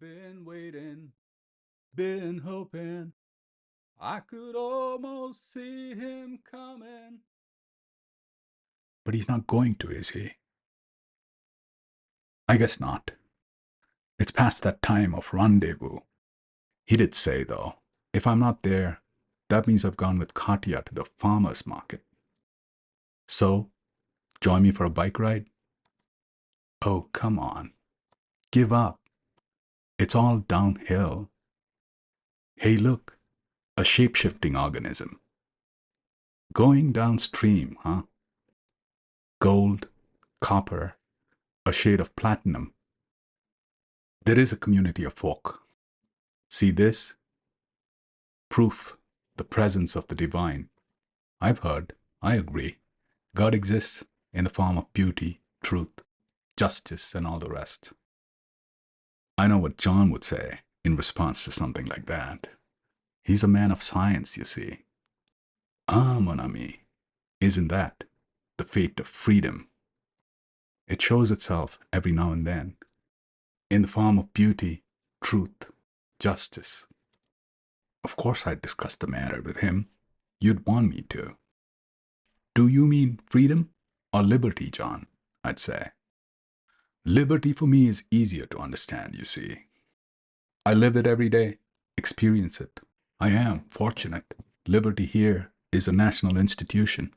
Been waiting, been hoping I could almost see him coming. But he's not going to, is he? I guess not. It's past that time of rendezvous. He did say, though, if I'm not there, that means I've gone with Katya to the farmer's market. So, join me for a bike ride? Oh, come on. Give up. It's all downhill. Hey, look, a shape-shifting organism. Going downstream, huh? Gold, copper, a shade of platinum. There is a community of folk. See this? Proof, the presence of the divine. I've heard, I agree. God exists in the form of beauty, truth, justice, and all the rest. I know what John would say in response to something like that. He's a man of science, you see. Ah, mon ami, isn't that the fate of freedom? It shows itself every now and then in the form of beauty, truth, justice. Of course, I'd discuss the matter with him. You'd want me to. Do you mean freedom or liberty, John? I'd say. Liberty for me is easier to understand, you see. I live it every day, experience it. I am fortunate. Liberty here is a national institution.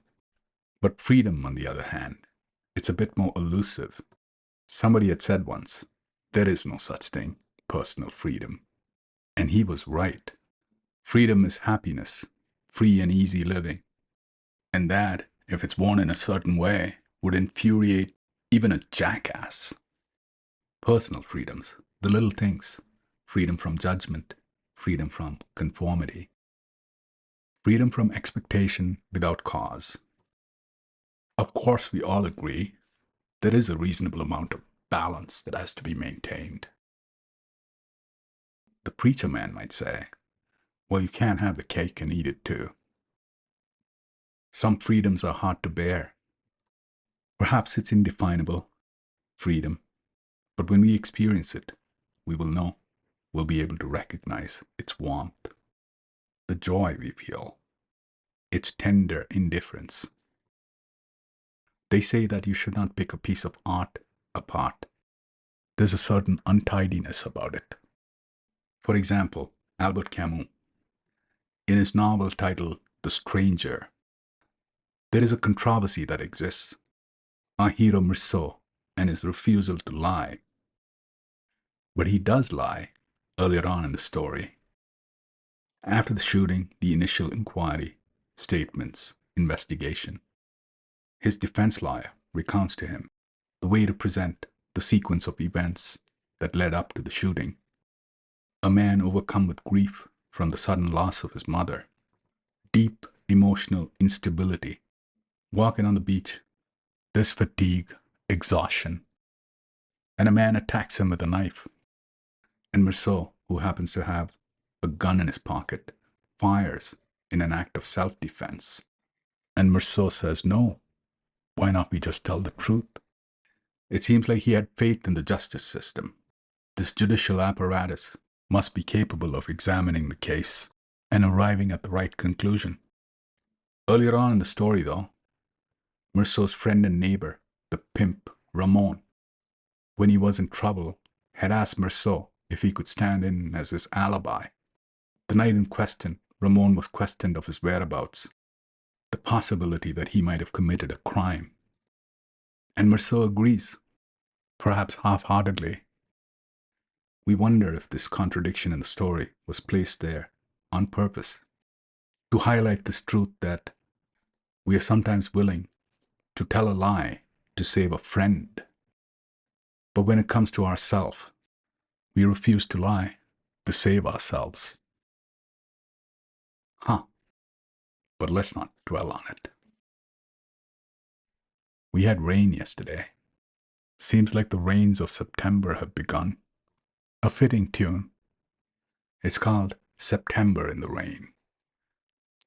But freedom, on the other hand, it's a bit more elusive. Somebody had said once, there is no such thing, personal freedom. And he was right. Freedom is happiness, free and easy living. And that, if it's worn in a certain way, would infuriate even a jackass. Personal freedoms, the little things, freedom from judgment, freedom from conformity, freedom from expectation without cause. Of course, we all agree there is a reasonable amount of balance that has to be maintained. The preacher man might say, well, you can't have the cake and eat it too. Some freedoms are hard to bear. Perhaps it's indefinable, freedom, but when we experience it, we will know, we'll be able to recognize its warmth, the joy we feel, its tender indifference. They say that you should not pick a piece of art apart. There's a certain untidiness about it. For example, Albert Camus, in his novel titled The Stranger, there is a controversy that exists. Our hero Merceau and his refusal to lie. But he does lie earlier on in the story. After the shooting, the initial inquiry, statements, investigation, his defense lawyer recounts to him the way to present the sequence of events that led up to the shooting. A man overcome with grief from the sudden loss of his mother, deep emotional instability, walking on the beach, there's fatigue, exhaustion, and a man attacks him with a knife. And Merceau, who happens to have a gun in his pocket, fires in an act of self-defense. And Merceau says, no, why not we just tell the truth? It seems like he had faith in the justice system. This judicial apparatus must be capable of examining the case and arriving at the right conclusion. Earlier on in the story, though, Merceau's friend and neighbor, the pimp Ramon, when he was in trouble, had asked Merceau if he could stand in as his alibi. The night in question, Ramon was questioned of his whereabouts, the possibility that he might have committed a crime. And Merceau agrees, perhaps half-heartedly. We wonder if this contradiction in the story was placed there on purpose, to highlight this truth that we are sometimes willing to tell a lie to save a friend. But when it comes to ourselves, we refuse to lie to save ourselves. Huh. But let's not dwell on it. We had rain yesterday. Seems like the rains of September have begun. A fitting tune. It's called September in the Rain.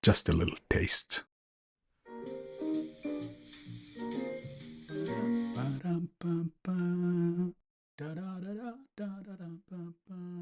Just a little taste. Da da da da da da da ba ba.